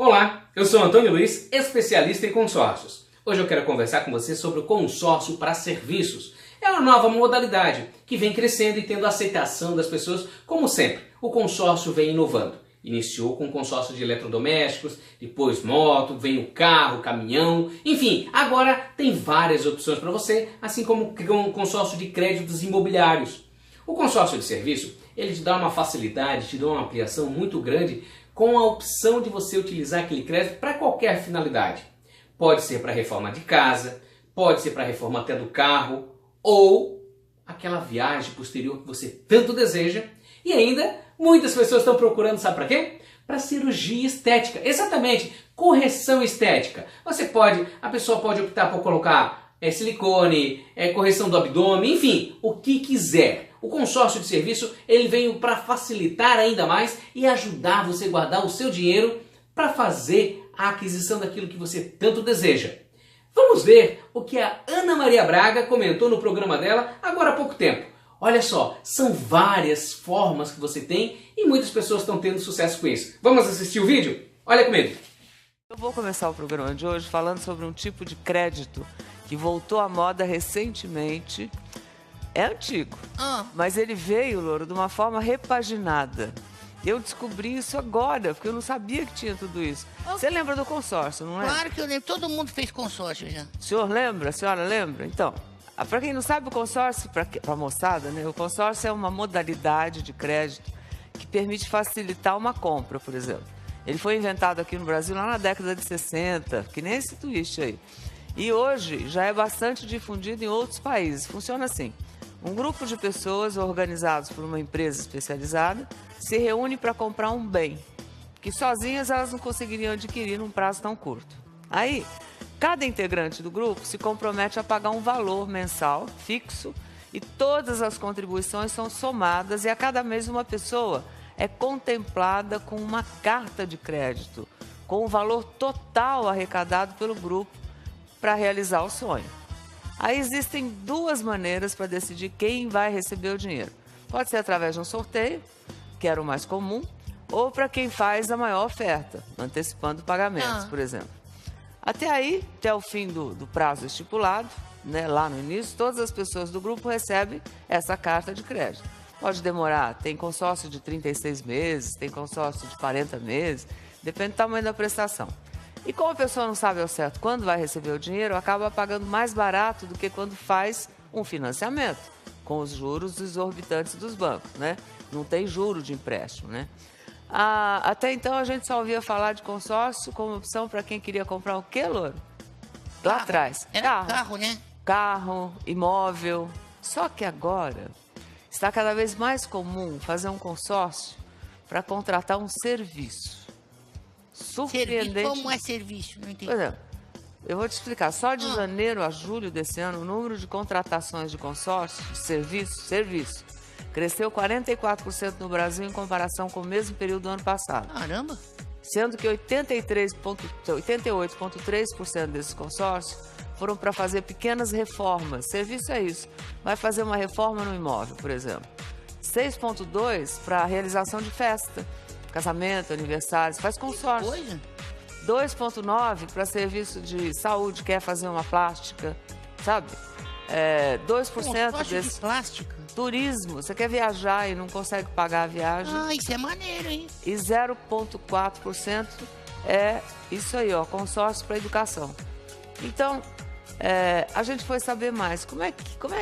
Olá, eu sou Antônio Luiz, especialista em consórcios. Hoje eu quero conversar com você sobre o consórcio para serviços. É uma nova modalidade que vem crescendo e tendo a aceitação das pessoas. Como sempre, o consórcio vem inovando. Iniciou com o consórcio de eletrodomésticos, depois moto, vem o carro, caminhão, enfim, agora tem várias opções para você, assim como o consórcio de créditos imobiliários. O consórcio de serviço, ele te dá uma facilidade, te dá uma ampliação muito grande com a opção de você utilizar aquele crédito para qualquer finalidade. Pode ser para reforma de casa, pode ser para reforma até do carro, ou aquela viagem posterior que você tanto deseja. E ainda, muitas pessoas estão procurando, sabe para quê? Para cirurgia estética. Exatamente, correção estética. A pessoa pode optar por colocar silicone, correção do abdômen, enfim, o que quiser. O consórcio de serviço, ele veio para facilitar ainda mais e ajudar você a guardar o seu dinheiro para fazer a aquisição daquilo que você tanto deseja. Vamos ver o que a Ana Maria Braga comentou no programa dela agora há pouco tempo. Olha só, são várias formas que você tem e muitas pessoas estão tendo sucesso com isso. Vamos assistir o vídeo? Olha comigo. Eu vou começar o programa de hoje falando sobre um tipo de crédito que voltou à moda recentemente. É antigo, mas ele veio, Louro, de uma forma repaginada. Eu descobri isso agora, porque eu não sabia que tinha tudo isso. Você lembra do consórcio, não é? Claro que eu lembro, todo mundo fez consórcio já. O senhor lembra? A senhora lembra? Então, para quem não sabe, o consórcio, para a moçada, né? O consórcio é uma modalidade de crédito que permite facilitar uma compra, por exemplo. Ele foi inventado aqui no Brasil lá na década de 60, que nem esse twist aí. E hoje já é bastante difundido em outros países. Funciona assim. Um grupo de pessoas organizados por uma empresa especializada se reúne para comprar um bem que sozinhas elas não conseguiriam adquirir num prazo tão curto. Aí, cada integrante do grupo se compromete a pagar um valor mensal fixo e todas as contribuições são somadas e a cada mês uma pessoa é contemplada com uma carta de crédito com o valor total arrecadado pelo grupo para realizar o sonho. Aí existem duas maneiras para decidir quem vai receber o dinheiro. Pode ser através de um sorteio, que era o mais comum, ou para quem faz a maior oferta, antecipando pagamentos, por exemplo. Até aí, até o fim do prazo estipulado, né, lá no início, todas as pessoas do grupo recebem essa carta de crédito. Pode demorar, tem consórcio de 36 meses, tem consórcio de 40 meses, depende do tamanho da prestação. E como a pessoa não sabe ao certo quando vai receber o dinheiro, acaba pagando mais barato do que quando faz um financiamento, com os juros exorbitantes dos bancos, né? Não tem juro de empréstimo, né? Até então a gente só ouvia falar de consórcio como opção para quem queria comprar o quê, Louro? Lá atrás. Carro, né? Carro, imóvel. Só que agora está cada vez mais comum fazer um consórcio para contratar um serviço. Surpreendente. Como é serviço? Não entendi. Por exemplo, eu vou te explicar. Só de janeiro a julho desse ano, o número de contratações de consórcio, de serviço, cresceu 44% no Brasil em comparação com o mesmo período do ano passado. Caramba! Sendo que 88,3% desses consórcios foram para fazer pequenas reformas. Serviço é isso. Vai fazer uma reforma no imóvel, por exemplo. 6,2% para a realização de festa. Casamento, aniversários, faz consórcio. 2,9% para serviço de saúde, quer fazer uma plástica, sabe? 2% desse de plástica. Turismo, você quer viajar e não consegue pagar a viagem. Isso é maneiro, hein? E 0,4% é isso aí, ó, consórcio para educação. Então, a gente foi saber mais. Como é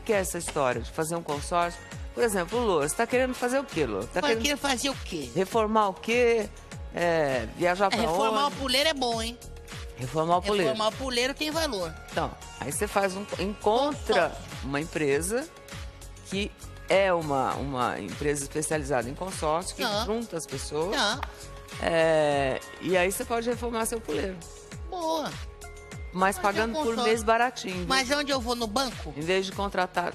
que é essa história de fazer um consórcio? Por exemplo, o Lô, você está querendo fazer o quê, Lô? Querendo fazer o quê? Reformar o quê? Viajar para onde? Reformar o puleiro é bom, hein? Reformar o puleiro. Reformar o puleiro tem valor. Então, aí você encontra uma empresa que é uma empresa especializada em consórcio, que junta as pessoas. E aí você pode reformar seu puleiro. Boa. Mas pagando por mês baratinho. Viu? Mas onde eu vou? No banco? Em vez de contratar...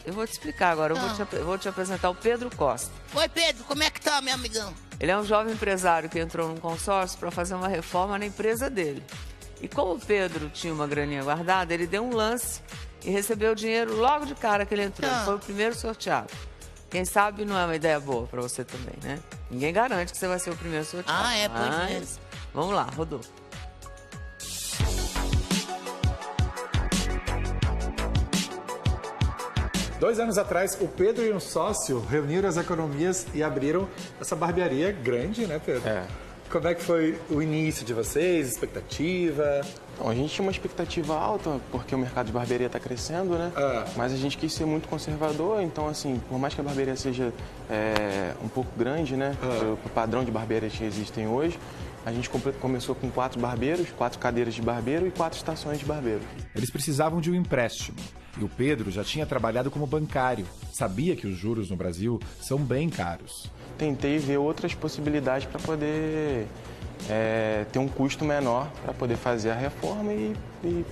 Eu vou te explicar agora, eu vou te apresentar o Pedro Costa. Oi, Pedro, como é que tá, meu amigão? Ele é um jovem empresário que entrou num consórcio para fazer uma reforma na empresa dele. E como o Pedro tinha uma graninha guardada, ele deu um lance e recebeu o dinheiro logo de cara que ele entrou. Ele foi o primeiro sorteado. Quem sabe não é uma ideia boa para você também, né? Ninguém garante que você vai ser o primeiro sorteado. Pois é. Vamos lá, rodou. Dois anos atrás, o Pedro e um sócio reuniram as economias e abriram essa barbearia grande, né, Pedro? É. Como é que foi o início de vocês, expectativa? Bom, a gente tinha uma expectativa alta, porque o mercado de barbearia está crescendo, né? Mas a gente quis ser muito conservador, então, assim, por mais que a barbearia seja um pouco grande, né? O padrão de barbearias que existem hoje, a gente começou com 4 barbeiros, 4 cadeiras de barbeiro e 4 estações de barbeiro. Eles precisavam de um empréstimo. E o Pedro já tinha trabalhado como bancário. Sabia que os juros no Brasil são bem caros. Tentei ver outras possibilidades para poder ter um custo menor para poder fazer a reforma e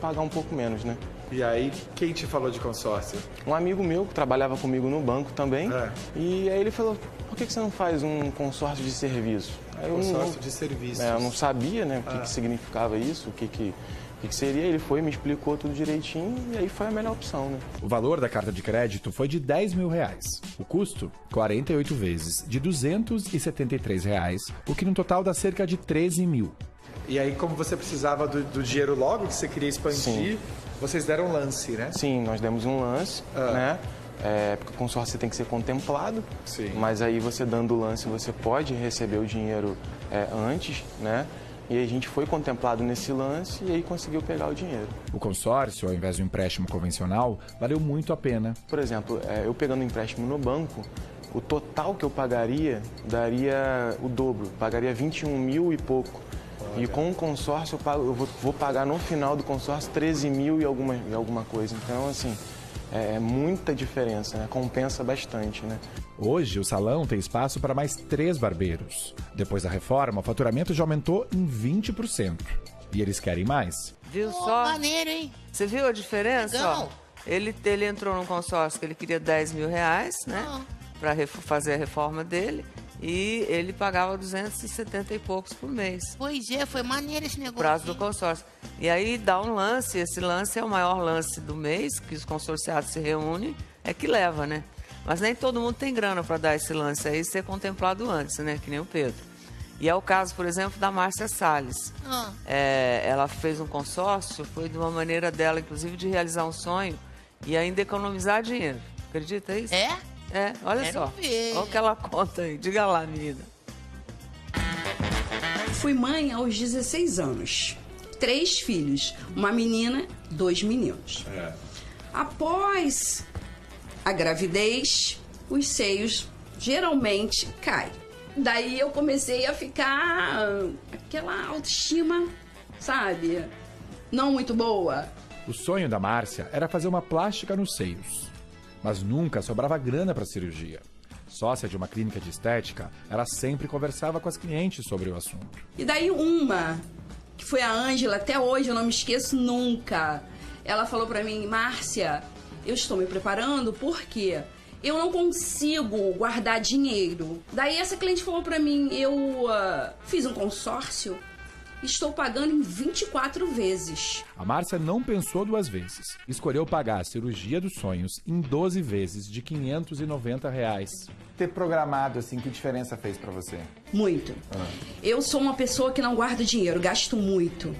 pagar um pouco menos, né? E aí, quem te falou de consórcio? Um amigo meu que trabalhava comigo no banco também, e aí ele falou, por que você não faz um consórcio de serviço? Aí Consórcio de serviços. Eu não sabia, né, o que significava isso, o que seria. Ele foi, me explicou tudo direitinho e aí foi a melhor opção, né? O valor da carta de crédito foi de R$10 mil. O custo, 48 vezes, de R$273, o que no total dá cerca de 13 mil. E aí, como você precisava do dinheiro logo, que você queria expandir, vocês deram um lance, né? Sim, nós demos um lance, né? Porque o consórcio tem que ser contemplado, mas aí você dando o lance, você pode receber o dinheiro antes, né? E a gente foi contemplado nesse lance e aí conseguiu pegar o dinheiro. O consórcio, ao invés do empréstimo convencional, valeu muito a pena. Por exemplo, eu pegando um empréstimo no banco, o total que eu pagaria daria o dobro, pagaria 21 mil e pouco. E com o consórcio eu vou pagar no final do consórcio 13 mil e alguma coisa. Então, assim, é muita diferença, né? Compensa bastante, né? Hoje, o salão tem espaço para mais 3 barbeiros. Depois da reforma, o faturamento já aumentou em 20%. E eles querem mais. Viu só? Maneiro, hein? Você viu a diferença? Legal. Ó, ele entrou num consórcio que ele queria R$10 mil, né? Para fazer a reforma dele. E ele pagava 270 e poucos por mês. Pois é, foi maneiro esse negócio. Prazo do consórcio. E aí dá um lance, esse lance é o maior lance do mês, que os consorciados se reúnem, é que leva, né? Mas nem todo mundo tem grana para dar esse lance aí e ser contemplado antes, né? Que nem o Pedro. E é o caso, por exemplo, da Márcia Salles. Ela fez um consórcio, foi de uma maneira dela, inclusive, de realizar um sonho e ainda economizar dinheiro. Acredita isso? Olha Quero só. ver. Olha o que ela conta aí. Diga lá, menina. Fui mãe aos 16 anos. 3 filhos, uma menina, 2 meninos. Após a gravidez, os seios geralmente caem. Daí eu comecei a ficar aquela autoestima, sabe? Não muito boa. O sonho da Márcia era fazer uma plástica nos seios. Mas nunca sobrava grana para a cirurgia. Sócia de uma clínica de estética, ela sempre conversava com as clientes sobre o assunto. E daí uma, que foi a Ângela, até hoje eu não me esqueço nunca. Ela falou pra mim, Márcia, eu estou me preparando porque eu não consigo guardar dinheiro. Daí essa cliente falou pra mim, eu fiz um consórcio, estou pagando em 24 vezes. A Márcia não pensou 2 vezes. Escolheu pagar a cirurgia dos sonhos em 12 vezes de R$590. Ter programado, assim, que diferença fez pra você? Muito. Eu sou uma pessoa que não guarda dinheiro, gasto muito.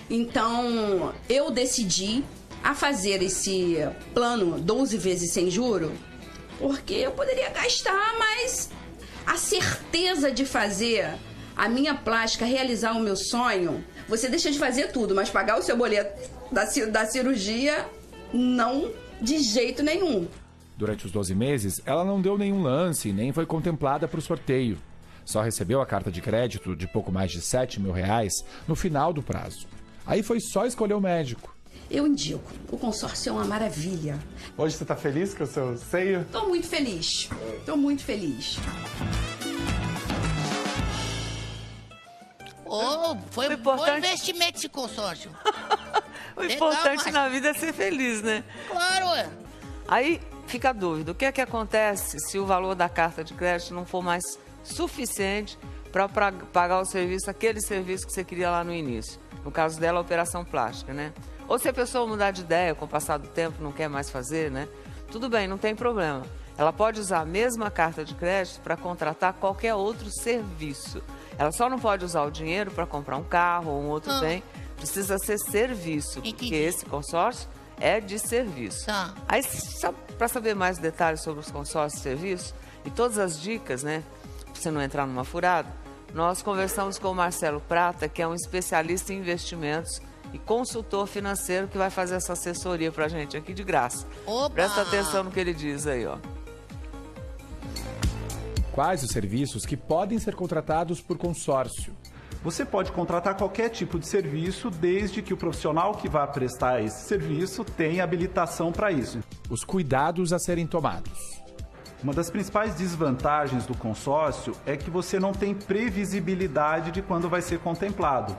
Então, eu decidi a fazer esse plano 12 vezes sem juro, porque eu poderia gastar, mas a certeza de fazer a minha plástica, realizar o meu sonho, você deixa de fazer tudo, mas pagar o seu boleto da cirurgia, não de jeito nenhum. Durante os 12 meses, ela não deu nenhum lance e nem foi contemplada para o sorteio. Só recebeu a carta de crédito de pouco mais de R$7 mil no final do prazo. Aí foi só escolher o médico. Eu indico. O consórcio é uma maravilha. Hoje você tá feliz com o seu seio? Tô muito feliz. Tô muito feliz. Foi importante- bom investimento esse consórcio. O Legal, importante mas- na vida é ser feliz, né? Claro, ué. Aí fica a dúvida, o que é que acontece se o valor da carta de crédito não for mais suficiente para pagar o serviço, aquele serviço que você queria lá no início? No caso dela, a operação plástica, né? Ou se a pessoa mudar de ideia com o passar do tempo, não quer mais fazer, né? Tudo bem, não tem problema. Ela pode usar a mesma carta de crédito para contratar qualquer outro serviço. Ela só não pode usar o dinheiro para comprar um carro ou um outro bem. Precisa ser serviço, porque esse consórcio é de serviço. Tá. Aí, para saber mais detalhes sobre os consórcios de serviço e todas as dicas, né, para você não entrar numa furada, nós conversamos com o Marcelo Prata, que é um especialista em investimentos e consultor financeiro, que vai fazer essa assessoria para a gente aqui de graça. Opa! Presta atenção no que ele diz aí, ó. Quais os serviços que podem ser contratados por consórcio? Você pode contratar qualquer tipo de serviço, desde que o profissional que vai prestar esse serviço tenha habilitação para isso. Os cuidados a serem tomados. Uma das principais desvantagens do consórcio é que você não tem previsibilidade de quando vai ser contemplado.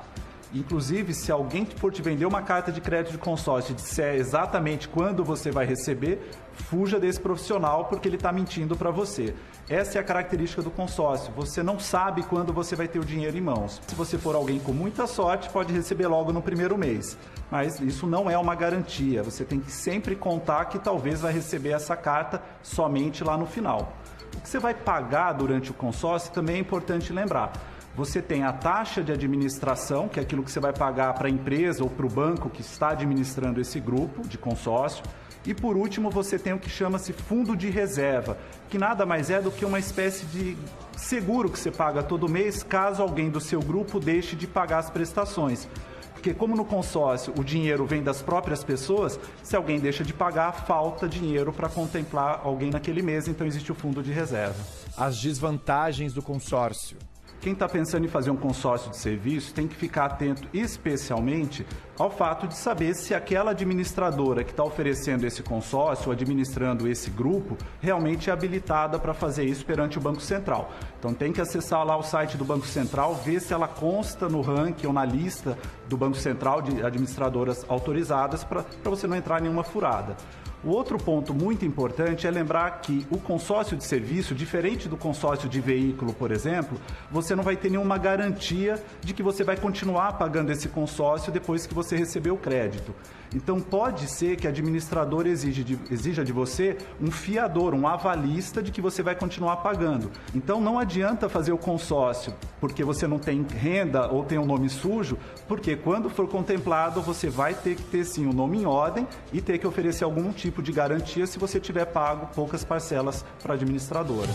Inclusive, se alguém for te vender uma carta de crédito de consórcio e disser exatamente quando você vai receber, fuja desse profissional, porque ele está mentindo para você. Essa é a característica do consórcio. Você não sabe quando você vai ter o dinheiro em mãos. Se você for alguém com muita sorte, pode receber logo no primeiro mês. Mas isso não é uma garantia. Você tem que sempre contar que talvez vai receber essa carta somente lá no final. O que você vai pagar durante o consórcio também é importante lembrar. Você tem a taxa de administração, que é aquilo que você vai pagar para a empresa ou para o banco que está administrando esse grupo de consórcio. E por último, você tem o que chama-se fundo de reserva, que nada mais é do que uma espécie de seguro que você paga todo mês, caso alguém do seu grupo deixe de pagar as prestações. Porque como no consórcio o dinheiro vem das próprias pessoas, se alguém deixa de pagar, falta dinheiro para contemplar alguém naquele mês, então existe o fundo de reserva. As desvantagens do consórcio. Quem está pensando em fazer um consórcio de serviço tem que ficar atento especialmente ao fato de saber se aquela administradora que está oferecendo esse consórcio, administrando esse grupo, realmente é habilitada para fazer isso perante o Banco Central. Então tem que acessar lá o site do Banco Central, ver se ela consta no ranking ou na lista do Banco Central de administradoras autorizadas para você não entrar em nenhuma furada. O outro ponto muito importante é lembrar que o consórcio de serviço, diferente do consórcio de veículo, por exemplo, você não vai ter nenhuma garantia de que você vai continuar pagando esse consórcio depois que você receber o crédito. Então pode ser que a administradora exija de você um fiador, um avalista de que você vai continuar pagando. Então não adianta fazer o consórcio porque você não tem renda ou tem um nome sujo, porque quando for contemplado você vai ter que ter sim o nome em ordem e ter que oferecer algum tipo de garantia se você tiver pago poucas parcelas para a administradora.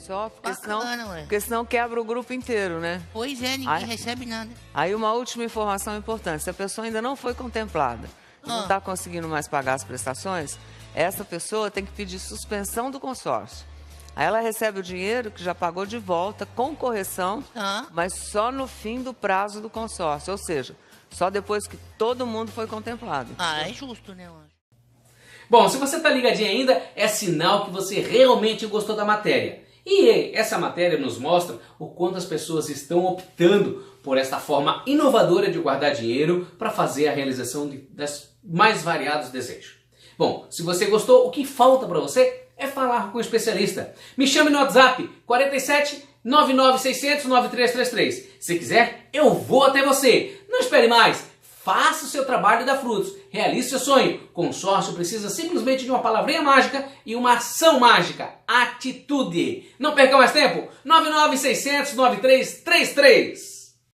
Só Bacana, ué. porque senão quebra o grupo inteiro, né? Pois é, ninguém recebe nada. Aí uma última informação importante, se a pessoa ainda não foi contemplada, não está conseguindo mais pagar as prestações, essa pessoa tem que pedir suspensão do consórcio. Aí ela recebe o dinheiro que já pagou de volta, com correção, mas só no fim do prazo do consórcio, ou seja, só depois que todo mundo foi contemplado. Ah, é justo, né, Anjo? Bom, se você está ligadinho ainda, é sinal que você realmente gostou da matéria. E essa matéria nos mostra o quanto as pessoas estão optando por esta forma inovadora de guardar dinheiro para fazer a realização das mais variados desejos. Bom, se você gostou, o que falta para você é falar com o especialista. Me chame no WhatsApp 47 99 600 9333. Se quiser, eu vou até você. Não espere mais. Faça o seu trabalho e dá frutos. Realize seu sonho. Consórcio precisa simplesmente de uma palavrinha mágica e uma ação mágica. Atitude. Não perca mais tempo. 99 600 9333.